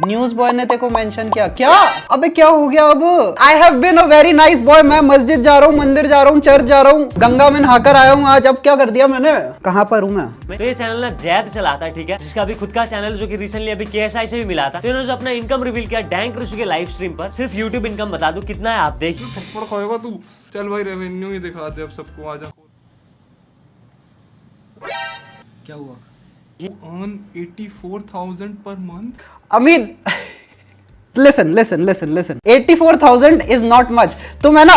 News boy ने तेरे को मेंशन किया क्या? अबे क्या हो गया अब? I have been a very nice boy. मैं मस्जिद जा रहा हूँ, मंदिर जा रहा हूँ, चर्च जा रहा हूँ, गंगा में नहाकर आया हूँ आज। अब क्या कर दिया मैंने? कहाँ पर हूँ मैं? तो ये चैनल ना जैद चलाता है, ठीक है, जिसका अभी खुद का चैनल जो कि रिसेंटली अभी KSI से भी मिला था। तो इन्होंने जो अपना इनकम रिवील किया डैंक ऋषि के लाइव स्ट्रीम पर। सिर्फ यूट्यूब इनकम बता दूं कितना है आप देख। थप्पड़ खाएगा तू। चल भाई रेवेन्यू ही दिखा दे अब सबको, आजा। क्या हुआ? Earn 84,000 per month. I mean, listen. 84,000 is not much. तो मैं ना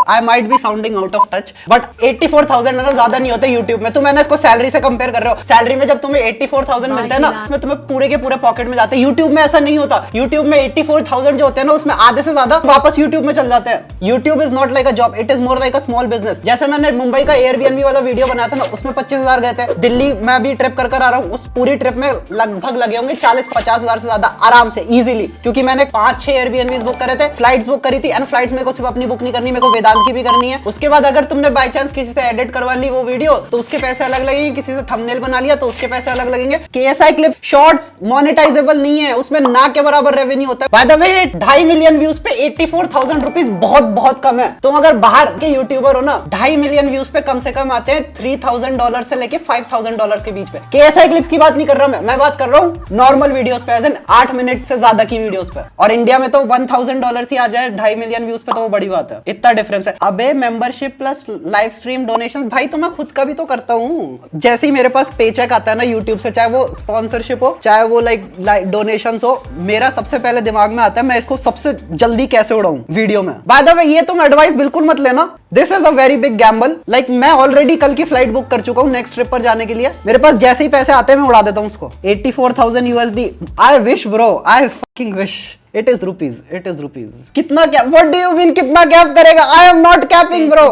I might be sounding out of touch, but 84,000 ना ज्यादा नहीं होता YouTube में। तो मैंने इसको सैलरी से कंपेयर कर रहे हो। सैलरी में जब तुम्हें 84,000 मिलते हैं ना, उसमें तुम्हें पूरे के पूरे पॉकेट में जाते हैं। YouTube में ऐसा नहीं होता। YouTube में 84,000 जो होते हैं ना, उसमें आधे से ज्यादा वापस YouTube में चल जाते हैं। YouTube is not like a job, it is more like a small business। जैसे मैंने मुंबई का Airbnb वाला वीडियो बनाया था ना, उसमें 25,000 गए थे। दिल्ली में अभी ट्रिप कर आ रहा हूँ, उस पूरी ट्रिप में लगभग लगे होंगे 40-50,000 से ज्यादा आराम से, इजीली। क्योंकि मैंने 5-6 Airbnbs बुक करे थे, फ्लाइट्स बुक करी थी। एंड फ्लाइट्स मेरे को सिर्फ अपनी बुक नहीं करनी, मेरे को वेदांत की भी करनी है। उसके बाद अगर तुमने बाय चांस किसी से एडिट करवा ली वो वीडियो, तो उसके पैसे अलग लगेंगे। किसी से थंबनेल बना लिया तो उसके पैसे अलग लगेंगे। KSI क्लिप शॉर्ट्स मोनेटाइजेबल नहीं है, उसमें ना के बराबर रेवेन्यू होता है। Bye the way 2.5 million views पे 84,000 रुपीस बहुत कम है। तुम अगर बाहर के यूट्यूबर हो ना, 2.5 मिलियन व्यूज पे कम से कम आते हैं $3,000 से लेके $5,000 के बीच पे। KSI क्लिप्स की बात नहीं कर रहा मैं बात कर रहा हूँ नॉर्मल वीडियोस पे, एज एन 8 मिनट से ज्यादा की वीडियोस पे। और इंडिया में तो $1,000 ही आ जाए 2.5 मिलियन व्यूज पे, तो वो बड़ी बात है। इतना डिफरेंस है। अबे membership plus live stream donations, भाई तो मैं खुद का भी तो करता हूँ। जैसे ही मेरे पास पेचेक आता है ना यूट्यूब से, चाहे वो स्पॉन्सरशिप हो, चाहे वो लाइक डोनेशंस हो, मेरा सबसे पहले दिमाग में आता है मैं इसको सबसे जल्दी कैसे उड़ाऊं वीडियो में। बाय द वे ये तुम एडवाइस बिल्कुल मत लेना, this is a very big Gamble. Like मैं ऑलरेडी कल की फ्लाइट बुक कर चुका हूँ नेक्स्ट ट्रिप पर जाने के लिए। मेरे पास जैसे ही पैसे आते हैं मैं उड़ा देता हूँ उसको। 84,000 USD, I wish bro, I fucking wish. It is rupees. कितना क्या? What do you mean कितना कैप करेगा? I am not capping bro.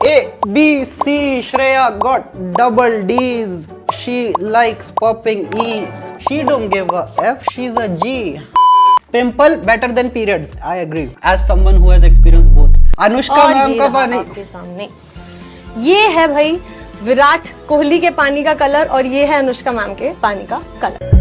A B C Shreya got double D's. She likes popping E. She don't give a F. She's a G. Pimple better than periods. I agree. As someone who has experienced both. Anushka ma'am का पानी आपके सामने ये है भाई विराट कोहली के पानी का कलर, और ये है अनुष्का मैम के पानी का कलर।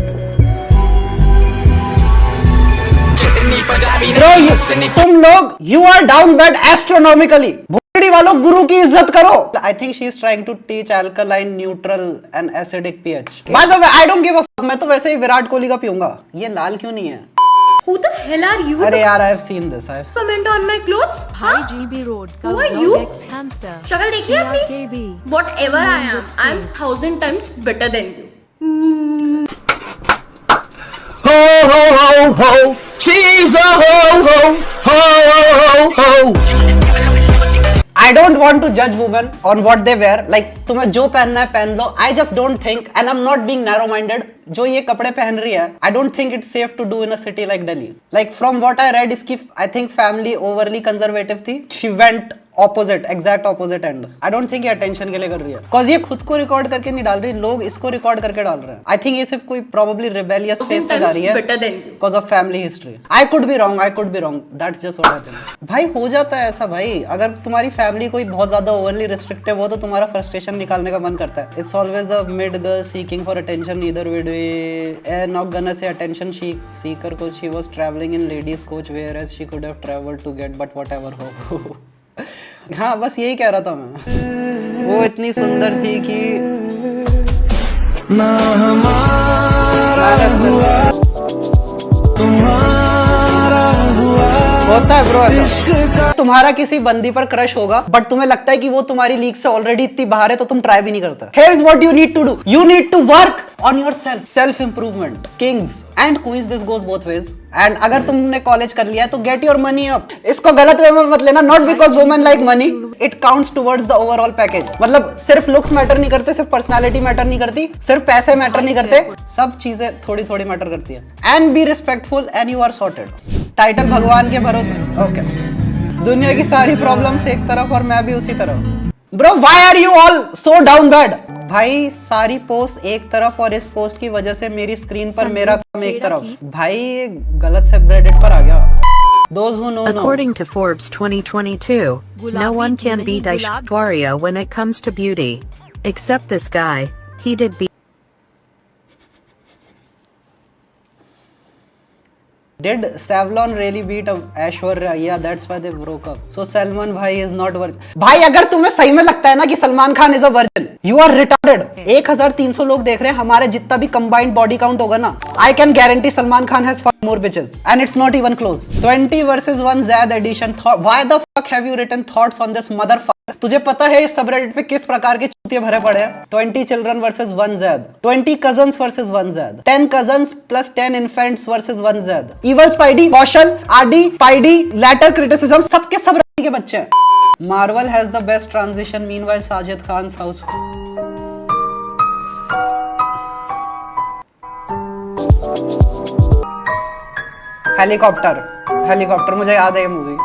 तुम लोग you are down bad astronomically. भूडी वालों गुरु की इज्जत करो। I think she is trying to teach alkaline neutral and acidic pH। By the way I don't give a fuck, मैं तो वैसे ही विराट कोहली का पीऊंगा। ये लाल क्यों नहीं है? Who the hell are you? अरे यार, I have seen this. Comment on my clothes? Hi GB Road. Who are you? Hamster. शक्ल देखिए अपनी? KB. Whatever I am, I'm 1,000 times better than you. Ho ho ho ho, she's a ho ho ho ho ho. I don't want to judge women on what they wear. Like तुम्हें जो पहनना है पहन लो. I just don't think, and I'm not being narrow-minded. जो ये कपड़े पहन रही है, I don't think it's safe to do in a city like Delhi. Like from what I read, इसकी I think family overly conservative थी. She went opposite, exact opposite end. I don't think ये attention के लिए कर रही है. Cause ये खुद को रिकॉर्ड करके नहीं डाल रही, लोग इसको रिकॉर्ड करके डाल रहे हैं. I think ये सिर्फ कोई probably rebellious phase से जा रही है. Better than you. Cause of family history. I could be wrong. That's just what I think. भाई हो जाता है ऐसा भाई. अगर तुम्हारी फैमिली कोई बहुत ज्यादा overly restrictive हो तो तुम्हारा frustration निकालने का मन करता है. It's always the mid girl seeking for attention. Neither would we not gonna say attention seeker cause she was traveling in ladies coach whereas she could have traveled to get but whatever हो. हाँ बस यही कह रहा था मैं. वो इतनी सुंदर थी कि ना हमारा हुआ तुम्हारा हुआ. होता है ब्रो ऐसा. तुम्हारा किसी बंदी पर क्रश होगा बट तुम्हें लगता है कि वो तुम्हारी लीग से ऑलरेडी इतनी बाहर है तो तुम ट्राई भी नहीं करता. Here's what you need to do. You need to work on yourself. Self improvement. Kings and queens, this goes both ways. And अगर तुमने कॉलेज कर लिया है तो गेट योर मनी अप. इसको गलत वे में मत लेना. Not because women like money, it counts towards the overall package. मतलब सिर्फ लुक्स मैटर नहीं करते, सिर्फ पर्सनालिटी मैटर नहीं करती, सिर्फ पैसे मैटर नहीं करते, सब चीजें थोड़ी थोड़ी मैटर करती है. And be respectful and you are sorted. Title भगवान के भरोसे. ओके. दुनिया की सारी प्रॉब्लम्स एक तरफ और मैं भी उसी तरफ. Bro why are you all so down bad? भाई सारी पोस्ट एक तरफ और इस पोस्ट की वजह से मेरी स्क्रीन पर मेरा काम एक तरफ. भाई गलत सबरेडिट पर आ गया. Those who know According to Forbes 2022, no one can beat Aishwarya when it comes to beauty. Except this guy. He did beat Did Savlon really beat Aishwarya? Yeah, that's why they broke up. So Salman bhai is not virgin. भाई अगर तुम्हें सही में लगता है ना कि Salman Khan is a virgin, you are retarded. 1300 लोग देख रहे हैं, हमारे जितना भी combined body count होगा ना, I can guarantee Salman Khan has fucked more bitches, and it's not even close. 20 versus 1 Zad edition. Why the fuck have you written thoughts on this motherfucker? तुझे पता है इस सबरेडिट पे किस प्रकार के चूतिए भरे पड़े हैं? 20 children versus 1 Zad, 20 cousins versus 1 Zad, 10 cousins plus 10 infants versus 1 Zad. Evil Spidey, Kaushal, Adi, Spidey, latter criticism, सबके सब के बच्चे हैं. Marvel has the best transition. Meanwhile, Sajid Khan's house. Helicopter मुझे याद है ये मूवी.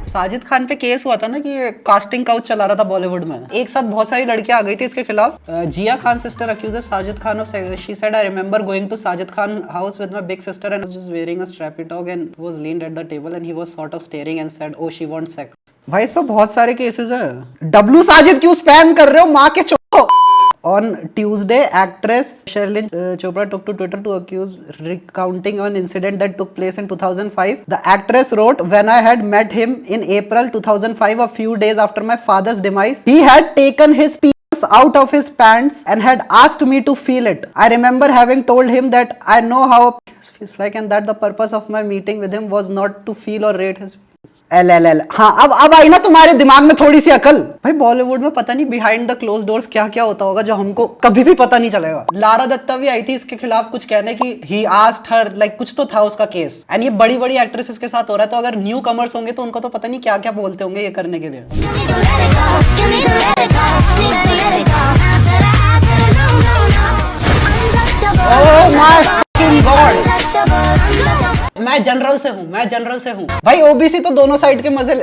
साजिद खान पे केस हुआ था ना कि कास्टिंग काउच चला रहा था बॉलीवुड में. एक साथ बहुत सारी लड़कियां आ गई थी इसके खिलाफ. Jiah Khan sister accuses Sajid Khan of she said I remember going to Sajid Khan house with my big sister and was wearing a strappy top and was leaned at the table and he was sort of staring and said oh she wants sex. भाई इस पे बहुत सारे cases है. W Sajid क्यों spam कर रहे हो मां के चो. On Tuesday, actress Sherlyn Chopra took to Twitter to accuse recounting an incident that took place in 2005. The actress wrote, "When I had met him in April 2005, a few days after my father's demise, he had taken his penis out of his pants and had asked me to feel it. I remember having told him that I know how a penis feels like and that the purpose of my meeting with him was not to feel or rate his." LLL. हाँ अब आई ना तुम्हारे दिमाग में थोड़ी सी अकल. भाई बॉलीवुड में पता नहीं बिहाइंड द क्लोज डोर्स क्या क्या होता होगा जो हमको कभी भी पता नहीं चलेगा. लारा दत्ता भी आई थी इसके खिलाफ कुछ कहने की. ही आस्क्ड हर लाइक कुछ तो था उसका केस. एंड ये बड़ी बड़ी एक्ट्रेसेस के साथ हो रहा है. तो अगर न्यू कमर्स होंगे तो उनको तो पता नहीं क्या क्या बोलते होंगे ये करने के लिए. Oh my fucking God. मैं जनरल से हूँ भाई. ओबीसी तो दोनों साइड के मजे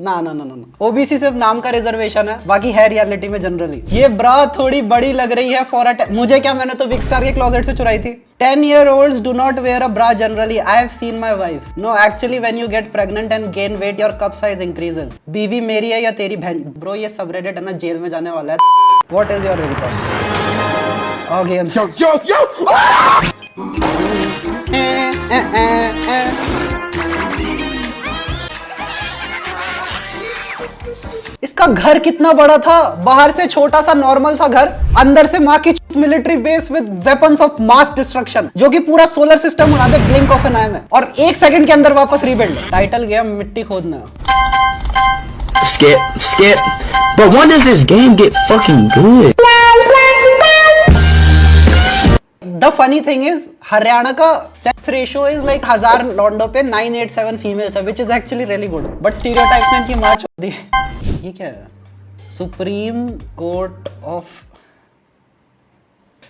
ना. ओबीसी सिर्फ नाम का रिजर्वेशन है, बाकी है रियलिटी में जनरली. ये ब्रा थोड़ी बड़ी लग रही है फॉर मुझे क्या, मैंने तो बिग स्टार के क्लोजेट से चुराई थी. 10-year-olds do not wear a bra generally. I have seen my wife. No, actually when you get pregnant and gain weight, your cup size increases. बीवी मेरी है या तेरी बहन? ब्रो ये सबरेडिट है ना, जेल में जाने वाला है. What is your report? Okay. Yo. इसका घर कितना बड़ा था. बाहर से छोटा सा नॉर्मल सा घर, अंदर से माँ की military base with weapons of mass destruction जो कि पूरा सोलर सिस्टम उड़ा दे ब्लिंक ऑफ एन आई में, और 1 सेकंड के अंदर वापस रीबिल्ड. टाइटल गया मिट्टी खोदना. Skip. But when does this game get fucking good? The funny thing is, Haryana का सेक्स रेशियो इज लाइक 1000 लॉन्डो पे 987 फीमेल्स है, which is actually really good. But stereotypes ने इनकी मार छोड़ दी. ये क्या है? Supreme Court of.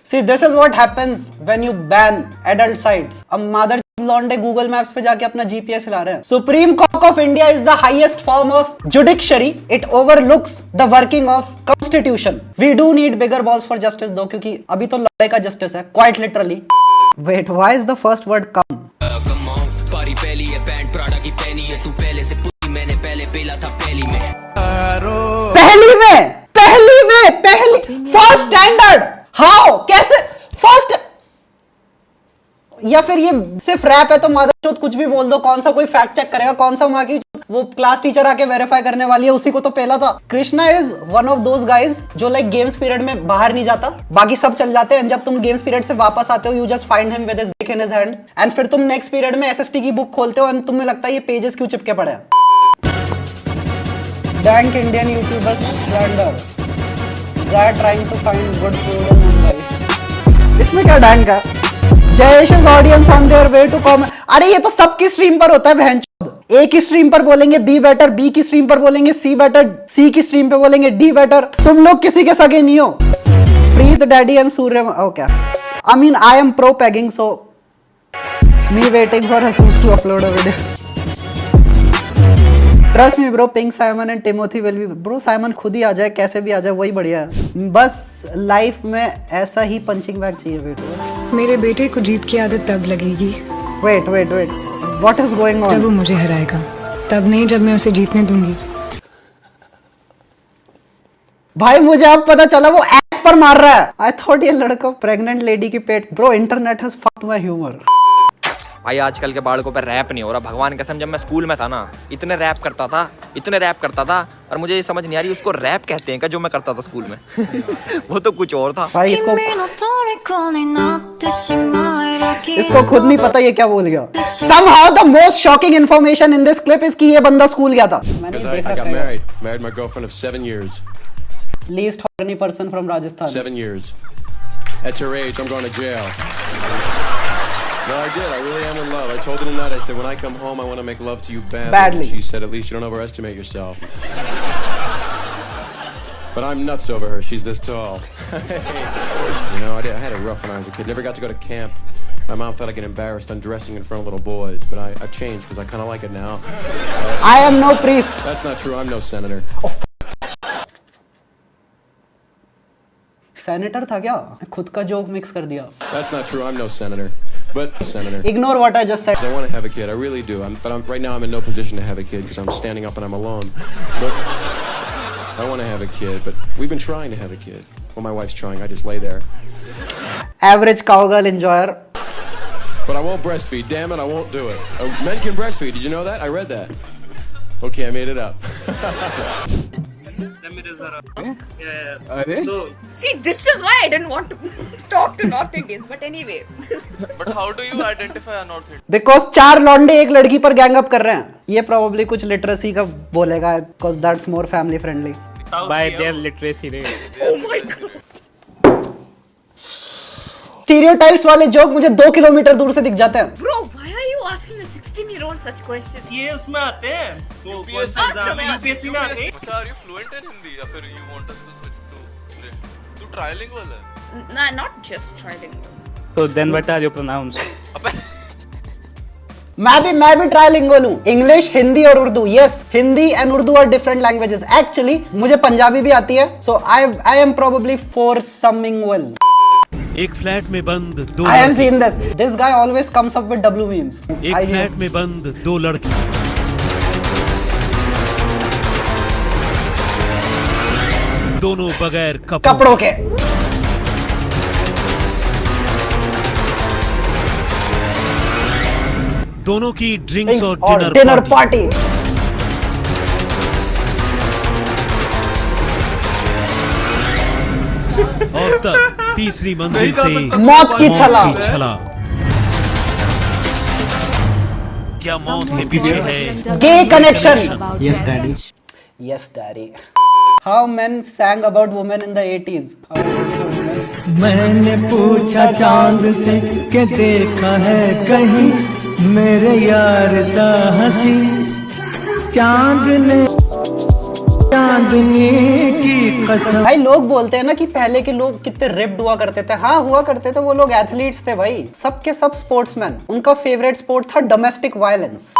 See, this is what happens when you ban adult sites. अब मादर लॉन्डे गूगल मैप्स पे जाके अपना जीपीएस हिला रहे हैं. Supreme Court of India is the highest form of judiciary. It overlooks the working of constitution. We do need bigger balls for justice though, क्योंकि अभी तो लड़ाई का जस्टिस है quite literally. Wait, why is the first word come? पहली first standard. How, कैसे first? या फिर ये सिर्फ रैप है तो मादरचोद कुछ भी बोल दो. कौन सा कोई फैक्ट चेक करेगा? कौन सा माँ की वो क्लास टीचर आके वेरीफाई करने वाली है? उसी को तो पहला था. Krishna is one of those guys जो लाइक गेम्स पीरियड में बाहर नहीं जाता, बाकी सब चल जाते हैं. जब तुम गेम्स पीरियड से वापस आते हो, you just find him with his Dick in his hand, and फिर तुम नेक्स्ट पीरियड में एसएसटी की बुक खोलते हो एंड तुम्हें लगता है ये पेजेस क्यों चिपके पड़े हैं. Dank Indian YouTubers slander. Zad trying to find good food in Mumbai. इसमें क्या डैंक है? जयेश's audience on their way to comment. अरे ये तो सबकी स्ट्रीम पर होता है बहनचोद. ए की स्ट्रीम पर बोलेंगे बी बेटर, बी की स्ट्रीम पर बोलेंगे सी बेटर, सी की स्ट्रीम पे बोलेंगे डी बेटर. तुम लोग किसी के सगे नहीं हो. Preet daddy and Surya. Okay, I mean I am pro pegging, so me waiting for Jesus to upload a video. Trust me bro, pink Simon and Timothy will be. Bro Simon खुद ही आ जाए, कैसे भी आ जाए, वही बढ़िया है. बस लाइफ में ऐसा ही पंचिंग बैग चाहिए. वेट, मेरे बेटे को जीत की आदत तब लगेगी. Wait, what is going on? जब वो मुझे हराएगा. तब नहीं जब मैं उसे जीतने दूंगी. भाई मुझे अब पता चला वो एस थप्पड़ मार रहा है। आई थॉट ये लड़का प्रेग्नेंट लेडी की पेट। Bro internet has fucked my humour. भाई आजकल के बालकों पर रैप नहीं हो रहा, भगवान कसम। जब मैं स्कूल में था ना, इतने रैप करता था और मुझे ये समझ नहीं आ रही उसको रैप कहते हैं क्या जो मैं करता था स्कूल में। वो तो कुछ और था भाई इसको खुद नहीं पता ये क्या बोल गया। Somehow the most shocking information in this clip is कि ये बंदा स्कूल गया था। मैंने देख रखा है। Married my girlfriend of 7 years. Least horny person from Rajasthan. 7 years. At her age, I'm going to jail. No, I did. I really am in love. I told her tonight. I said, when I come home, I want to make love to you badly. She said, at least you don't overestimate yourself. But I'm nuts over her. She's this tall. You know, I had it rough when I was a kid. Never got to go to camp. My mom felt I get embarrassed undressing in front of little boys. But I changed because I kind of like it now. I am no priest. That's not true. I'm no senator. Senator था क्या? खुद का joke mix कर दिया। That's not true. I'm no senator. But senator. Ignore what I just said. I want to have a kid. I really do. Right now I'm in no position to have a kid because I'm standing up and I'm alone. But I want to have a kid. But we've been trying to have a kid. Well, my wife's trying. I just lay there. Average cowgirl enjoyer. But I won't breastfeed. Damn it, I won't do it. Men can breastfeed. Did you know that? I read that. Okay, I made it up. So, see, this is why I didn't want to talk to North Indians. But anyway. But how do you identify a North Indian? Because 4 लौंडे एक लड़की पर gang up कर रहे हैं। ये probably कुछ literacy का बोलेगा, because that's more family friendly. By their literacy rate. Oh my god. Stereotypes वाले जोक मुझे 2 किलोमीटर दूर से दिख जाते हैं। Bro, why are you asking a 16-year-old such questions? ये उसमें आते हैं तो UPSC में आते हैं। अच्छा, are you fluent in Hindi या फिर you want us to switch to तू trilingual है? Nah, not just trilingual. So then what are your pronouns? मैं भी ट्राइलिंगुअल हूँ। इंग्लिश, हिंदी और Urdu. Yes, Hindi and Urdu are different languages. Actually मुझे पंजाबी भी आती है। सो आई एम प्रोबेबली फोरसमिंगुअल। एक फ्लैट में बंद 2 I have seen this. This guy always comes up with W memes. एक फ्लैट में बंद 2 लड़की दोनों बगैर कपड़ों के। दोनों की ड्रिंक्स और डिनर पार्टी। और तब तीसरी मंजिल से मौत की छला। क्या मौत के पीछे है gay connection. Yes daddy. Yes daddy. How men sang about women in the 80s. मैंने पूछा चांद से कि देखा है कहीं मेरे यार सा हंसी चांदनी की कसम। भाई लोग बोलते हैं ना कि पहले के लोग कितने रिप्ड हुआ करते थे। हाँ हुआ करते थे, वो लोग एथलीट्स थे भाई, सबके सब स्पोर्ट्समैन। उनका फेवरेट स्पोर्ट था domestic violence.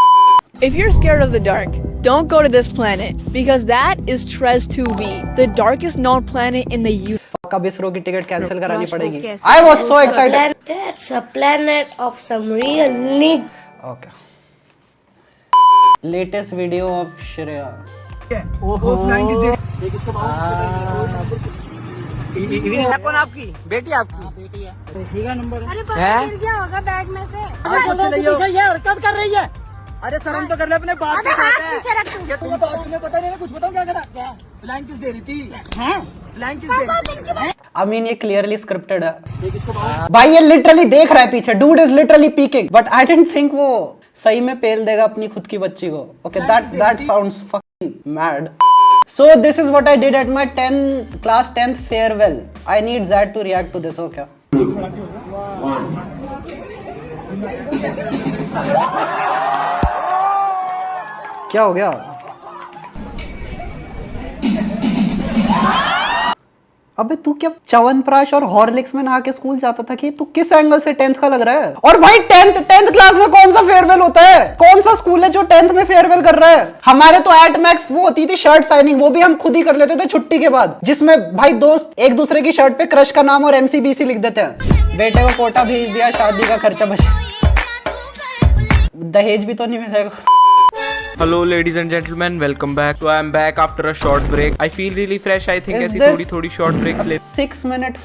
If you're scared of the dark, don't go to this planet because that is Tres 2b, the darkest known planet in the universe. कब इसरो की टिकट कैंसिल करानी पड़ेगी। I was so excited. That's a planet of some real need. Okay. Latest video of Shreya. ओहो कौन आपकी बेटी? आपकी बेटी है। इसी का नंबर है। गिर गया होगा बैग में से। हरकत कर रही है। अरे शर्म तो कर ले अपने बाप के साथ। ये तुम्हें पता नहीं, कुछ बताओ क्या करा? फ्लैंक किस दे रही थी? हाँ फ्लैंक किस दे रही थी? I mean ये क्लियरली स्क्रिप्टेड है भाई। ये लिटरली देख रहा है पीछे। Dude is literally peeking, but I didn't think वो सही में पेल देगा अपनी खुद की बच्ची को। Okay, that sounds fucking mad. So this is what I did at my class 10th farewell. I need Zad to react to this. Okay. क्या हो गया? अबे तू क्या च्यवनप्राश और हॉर्लिक्स में नहा के स्कूल जाता था कि तू किस एंगल से 10th का लग रहा है? और भाई 10th क्लास में कौन सा फेयरवेल होता है? कौन सा स्कूल है जो 10th में फेयरवेल कर रहा है? हमारे तो एट मैक्स वो होती थी शर्ट साइनिंग, वो भी हम खुद ही कर लेते थे छुट्टी के बाद, जिसमें भाई दोस्त एक दूसरे की शर्ट पे क्रश का नाम और MCBC लिख देते हैं। बेटे को कोटा भेज दिया, शादी का खर्चा बचा, दहेज भी तो नहीं मिलेगा। Hello ladies and gentlemen, welcome back. So I am back after a short break. I feel really fresh. I think ऐसी थोड़ी short breaks ले 6 minute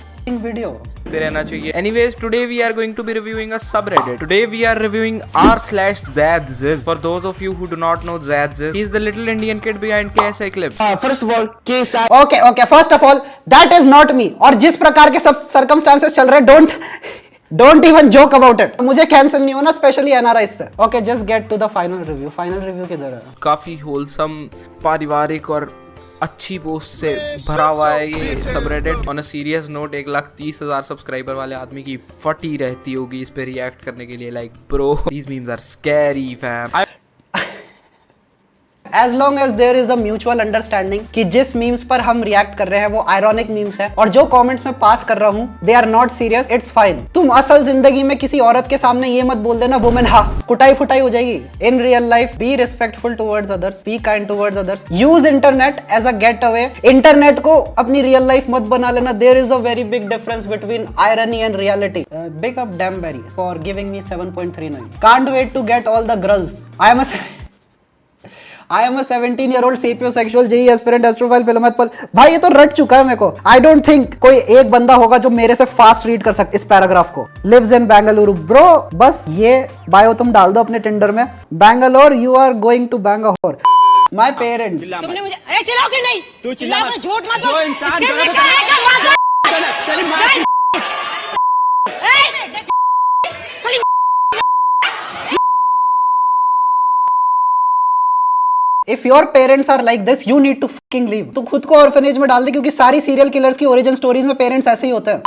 video रहना चाहिए. Anyways, today we are going to be reviewing a subreddit. Today we are reviewing r/Zadziz. For those of you who do not know Zadziz, he is the little Indian kid behind KSI clips. First of all, KSI. Okay. First of all, that is not me. और जिस प्रकार के सब circumstances चल रहे, don't even joke about it. मुझे cancer नहीं होना, स्पेशली एनआरआई से. Okay, just get to the final review. Final review किधर है? काफी होलसम, पारिवारिक और अच्छी पोस्ट से भरा हुआ है ये subreddit. On a serious note, 1,30,000 subscriber वाले आदमी की फटी रहती होगी इस पे रिएक्ट करने के लिए. Like bro, these memes are scary fam. As long as there is a mutual understanding कि जिस मीम्स पर हम रिएक्ट कर रहे हैं वो आयरॉनिक मीम्स है और जो कमेंट्स में पास कर रहा हूँ they are not serious, it's fine. तुम असल जिंदगी में किसी औरत के सामने ये मत बोल देना वुमेन हा, कुटाई फुटाई हो जाएगी. In real life, be respectful towards others, be kind towards others. Use internet as a getaway. Internet को अपनी रियल लाइफ मत बना लेना. There is a very big difference between irony and reality. Big up Damberry for giving me 7.39. Can't wait to get all the girls. I am a 17-year-old sapiosexual JEE aspirant astrophile philomath. भाई ये तो रट चुका है मेरे को. I don't think कोई एक बंदा होगा जो मेरे से फास्ट रीड कर सकता इस पैराग्राफ को. Lives in Bangalore. Bro, बस ये बायो तुम डाल दो अपने टिंडर में. Bangalore, you are going to Bangalore. My parents. तुमने मुझे अरे चिल्लाओगे नहीं. तू चिल्ला मत, झूठ मत बोल. If your parents are like this, you need to fucking leave. तू खुद को ऑर्फनेज में डाल दे क्योंकि सारी सीरियल किलर्स की ओरिजिन स्टोरीज में पेरेंट्स ऐसे ही होते हैं.